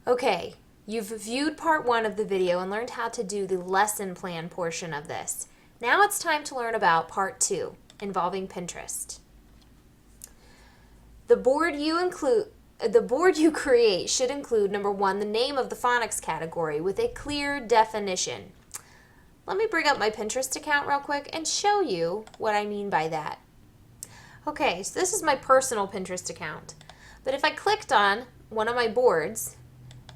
Okay, you've viewed part 1 of the video and learned how to do the lesson plan portion of this. Now it's time to learn about part 2, involving Pinterest. The board you create should include, number 1, the name of the phonics category with a clear definition. Let me bring up my Pinterest account real quick and show you what I mean by that. Okay, so this is my personal Pinterest account. But if I clicked on one of my boards,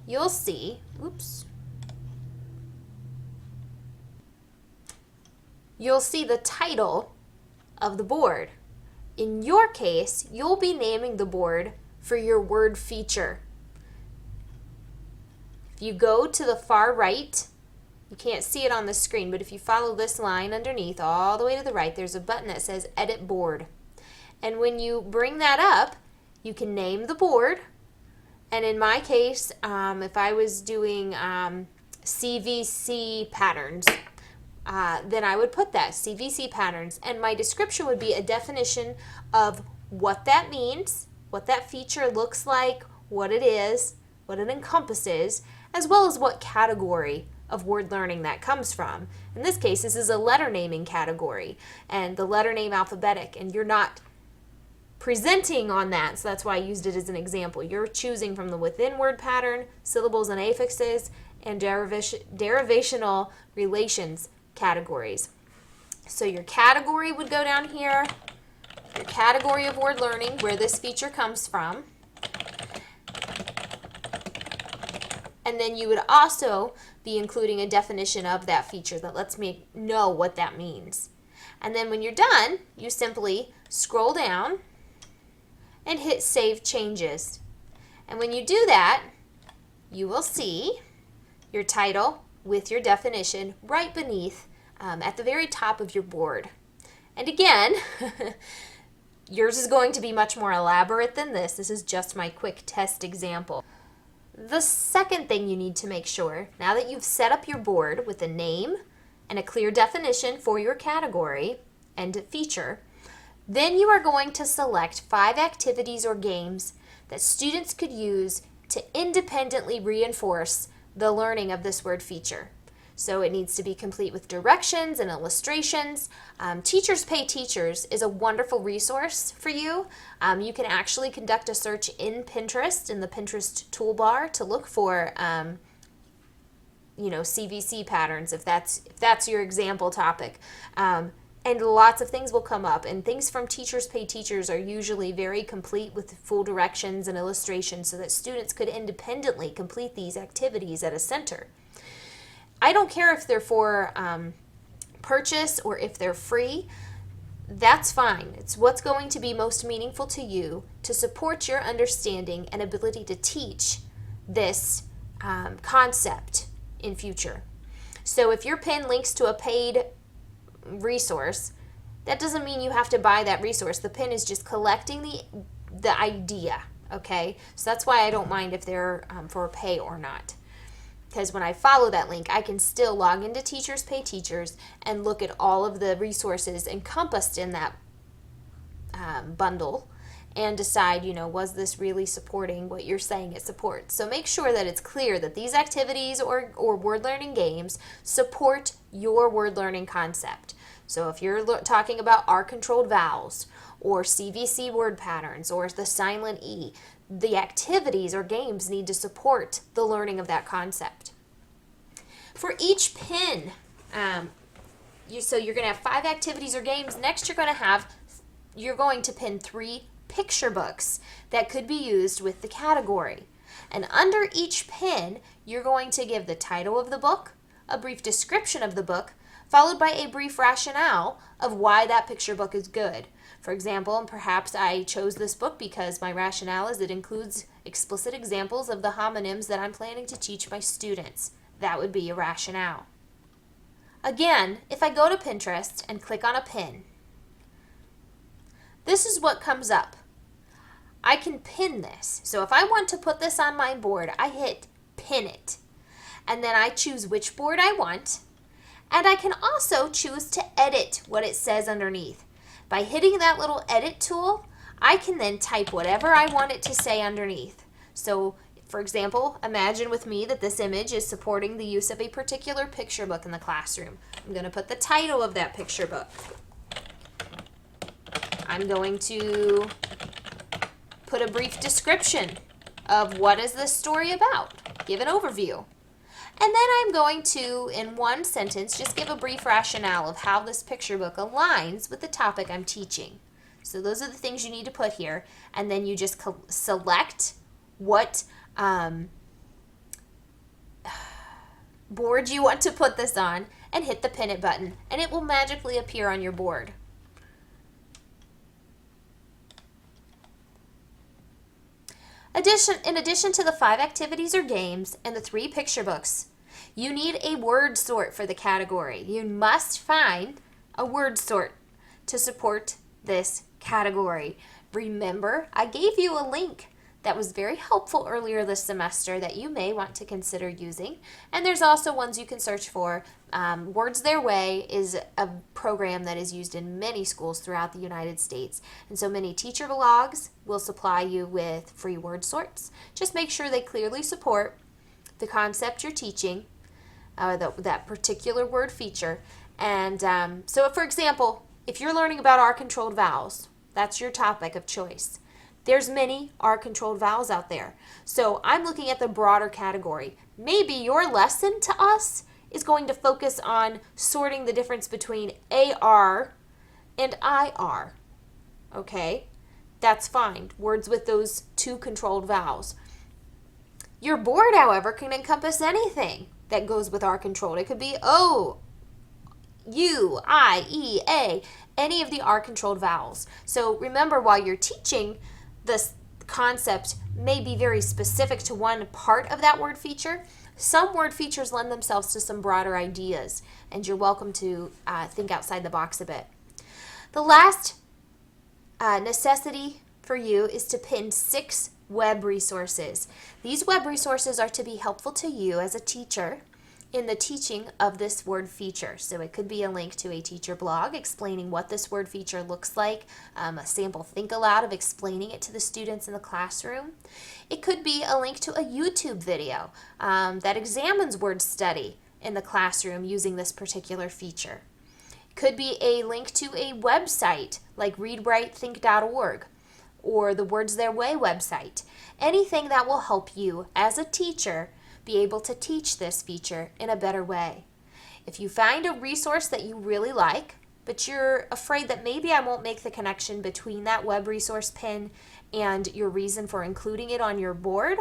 you'll see, you'll see the title of the board. In your case, you'll be naming the board for your word feature. If you go to the far right, you can't see it on the screen, but if you follow this line underneath all the way to the right, there's a button that says Edit Board. And when you bring that up, you can name the board. And in my case, if I was doing CVC patterns, then I would put that, CVC patterns. And my description would be a definition of what that means, what that feature looks like, what it is, what it encompasses, as well as what category of word learning that comes from. In this case, this is a letter naming category, and the letter name alphabetic, and you're not presenting on that, so that's why I used it as an example. You're choosing from the within word pattern, syllables and affixes, and derivational relations categories. So your category would go down here, your category of word learning, where this feature comes from. And then you would also be including a definition of that feature that lets me know what that means. And then when you're done, you simply scroll down and hit Save Changes. And when you do that, you will see your title with your definition right beneath at the very top of your board. And again, yours is going to be much more elaborate than this. This is just my quick test example. The second thing you need to make sure, now that you've set up your board with a name and a clear definition for your category and feature, then you are going to select 5 activities or games that students could use to independently reinforce the learning of this word feature. So it needs to be complete with directions and illustrations. Teachers Pay Teachers is a wonderful resource for you. You can actually conduct a search in Pinterest, in the Pinterest toolbar, to look for CVC patterns if that's your example topic. And lots of things will come up, and things from Teachers Pay Teachers are usually very complete with full directions and illustrations so that students could independently complete these activities at a center. I don't care if they're for purchase or if they're free. That's fine. It's what's going to be most meaningful to you to support your understanding and ability to teach this concept in future. So if your pin links to a paid resource, that doesn't mean you have to buy that resource. The pin is just collecting the idea, okay? So that's why I don't mind if they're for pay or not. Because when I follow that link, I can still log into Teachers Pay Teachers and look at all of the resources encompassed in that bundle and decide, was this really supporting what you're saying it supports? So make sure that it's clear that these activities or word learning games support your word learning concept. So if you're talking about R-controlled vowels or CVC word patterns or the silent E, the activities or games need to support the learning of that concept. For each pin, so you're going to have 5 activities or games. Next, you're going to pin 3 picture books that could be used with the category. And under each pin, you're going to give the title of the book, a brief description of the book, followed by a brief rationale of why that picture book is good. For example, and perhaps I chose this book because my rationale is it includes explicit examples of the homonyms that I'm planning to teach my students. That would be a rationale. Again, if I go to Pinterest and click on a pin, this is what comes up. I can pin this. So if I want to put this on my board, I hit pin it. And then I choose which board I want. And I can also choose to edit what it says underneath. By hitting that little edit tool, I can then type whatever I want it to say underneath. So For example, imagine with me that this image is supporting the use of a particular picture book in the classroom. I'm going to put the title of that picture book. I'm going to put a brief description of what is this story about, give an overview. And then I'm going to, in one sentence, just give a brief rationale of how this picture book aligns with the topic I'm teaching. So those are the things you need to put here, and then you just select what board you want to put this on and hit the pin it button, and it will magically appear on your board. In addition to the 5 activities or games and the 3 picture books, you need a word sort for the category. You must find a word sort to support this category. Remember, I gave you a link that was very helpful earlier this semester that you may want to consider using. And there's also ones you can search for. Words Their Way is a program that is used in many schools throughout the United States. And so many teacher blogs will supply you with free word sorts. Just make sure they clearly support the concept you're teaching, that particular word feature. And so, for example, if you're learning about R-controlled vowels, that's your topic of choice. There's many R-controlled vowels out there. So I'm looking at the broader category. Maybe your lesson to us is going to focus on sorting the difference between AR and IR. Okay? That's fine. Words with those 2 controlled vowels. Your board, however, can encompass anything that goes with R-controlled. It could be O, U, I, E, A, any of the R-controlled vowels. So remember, while you're teaching, this concept may be very specific to one part of that word feature. Some word features lend themselves to some broader ideas, and you're welcome to think outside the box a bit. The last necessity for you is to pin 6 web resources. These web resources are to be helpful to you as a teacher in the teaching of this word feature. So it could be a link to a teacher blog explaining what this word feature looks like, a sample think aloud of explaining it to the students in the classroom. It could be a link to a YouTube video that examines word study in the classroom using this particular feature. It could be a link to a website like readwritethink.org or the Words Their Way website. Anything that will help you as a teacher be able to teach this feature in a better way. If you find a resource that you really like, but you're afraid that maybe I won't make the connection between that web resource pin and your reason for including it on your board,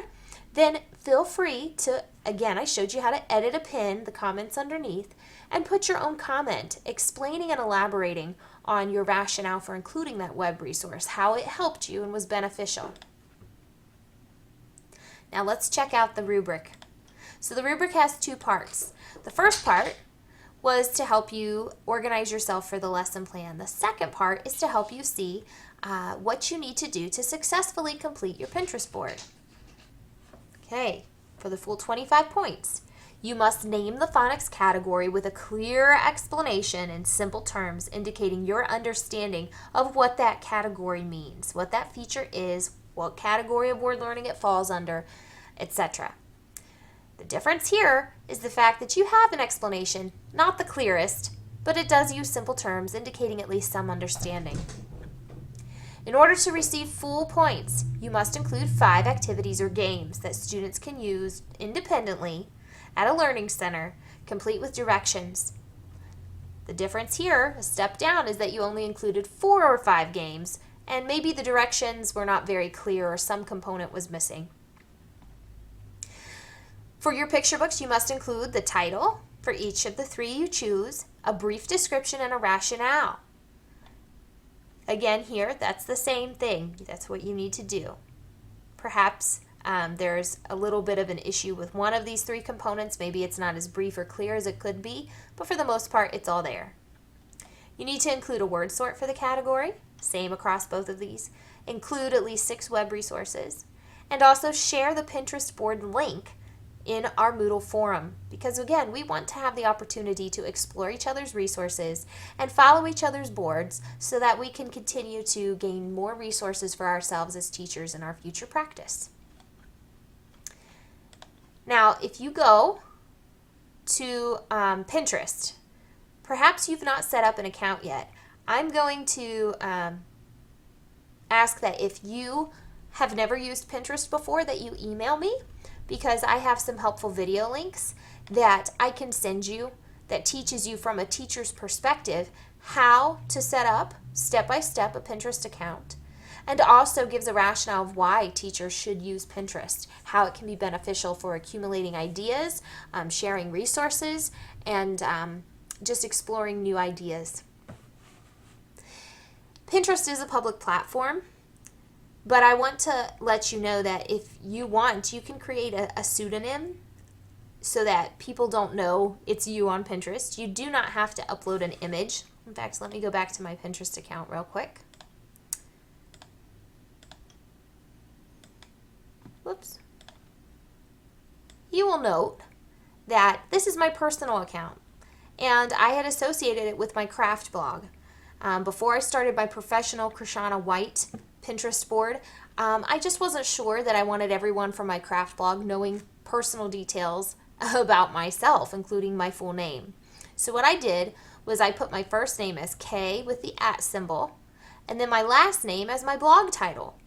then feel free to, again, I showed you how to edit a pin, the comments underneath, and put your own comment explaining and elaborating on your rationale for including that web resource, how it helped you and was beneficial. Now let's check out the rubric. So the rubric has 2 parts. The first part was to help you organize yourself for the lesson plan. The second part is to help you see what you need to do to successfully complete your Pinterest board. Okay, for the full 25 points, you must name the phonics category with a clear explanation in simple terms indicating your understanding of what that category means, what that feature is, what category of word learning it falls under, etc. The difference here is the fact that you have an explanation, not the clearest, but it does use simple terms indicating at least some understanding. In order to receive full points, you must include 5 activities or games that students can use independently at a learning center, complete with directions. The difference here, a step down, is that you only included 4 or 5 games, and maybe the directions were not very clear or some component was missing. For your picture books, you must include the title for each of the 3 you choose, a brief description, and a rationale. Again, here, that's the same thing. That's what you need to do. Perhaps there's a little bit of an issue with one of these 3 components. Maybe it's not as brief or clear as it could be, but for the most part, it's all there. You need to include a word sort for the category, same across both of these. Include at least 6 web resources, and also share the Pinterest board link in our Moodle forum, because again, we want to have the opportunity to explore each other's resources and follow each other's boards so that we can continue to gain more resources for ourselves as teachers in our future practice. Now, if you go to Pinterest, perhaps you've not set up an account yet. I'm going to ask that if you have never used Pinterest before, that you email me, because I have some helpful video links that I can send you that teaches you from a teacher's perspective how to set up step by step a Pinterest account, and also gives a rationale of why teachers should use Pinterest, how it can be beneficial for accumulating ideas, sharing resources, and just exploring new ideas. Pinterest is a public platform, but I want to let you know that if you want, you can create a pseudonym so that people don't know it's you on Pinterest. You do not have to upload an image. In fact, let me go back to my Pinterest account real quick. Whoops. You will note that this is my personal account, and I had associated it with my craft blog. Before I started my professional Krishana White Pinterest board, I just wasn't sure that I wanted everyone from my craft blog knowing personal details about myself, including my full name. So what I did was I put my first name as K with the @ symbol, and then my last name as my blog title.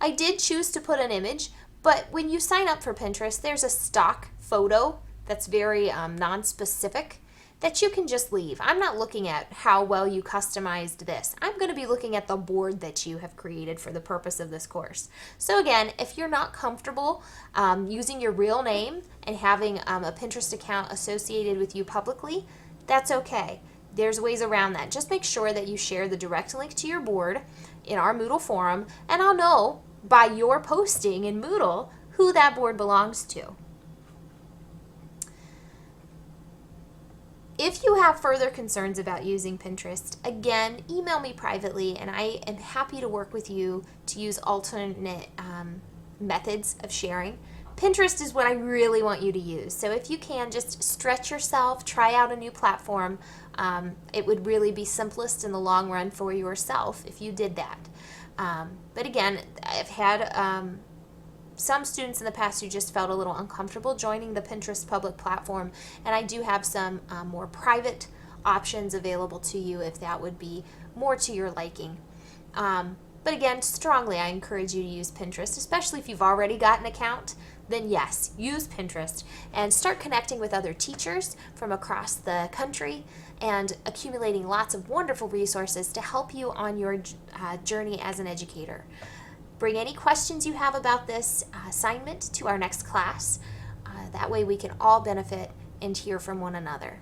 I did choose to put an image, but when you sign up for Pinterest, there's a stock photo that's very non-specific that you can just leave. I'm not looking at how well you customized this. I'm going to be looking at the board that you have created for the purpose of this course. So again, if you're not comfortable using your real name and having a Pinterest account associated with you publicly, that's okay. There's ways around that. Just make sure that you share the direct link to your board in our Moodle forum, and I'll know by your posting in Moodle who that board belongs to. If you have further concerns about using Pinterest, again, email me privately, and I am happy to work with you to use alternate methods of sharing. Pinterest is what I really want you to use. So if you can, just stretch yourself, try out a new platform. It would really be simplest in the long run for yourself if you did that. But again, I've had some students in the past who just felt a little uncomfortable joining the Pinterest public platform, and I do have some more private options available to you if that would be more to your liking. But again, strongly I encourage you to use Pinterest, especially if you've already got an account. Then yes, use Pinterest and start connecting with other teachers from across the country and accumulating lots of wonderful resources to help you on your journey as an educator. Bring any questions you have about this assignment to our next class. That way we can all benefit and hear from one another.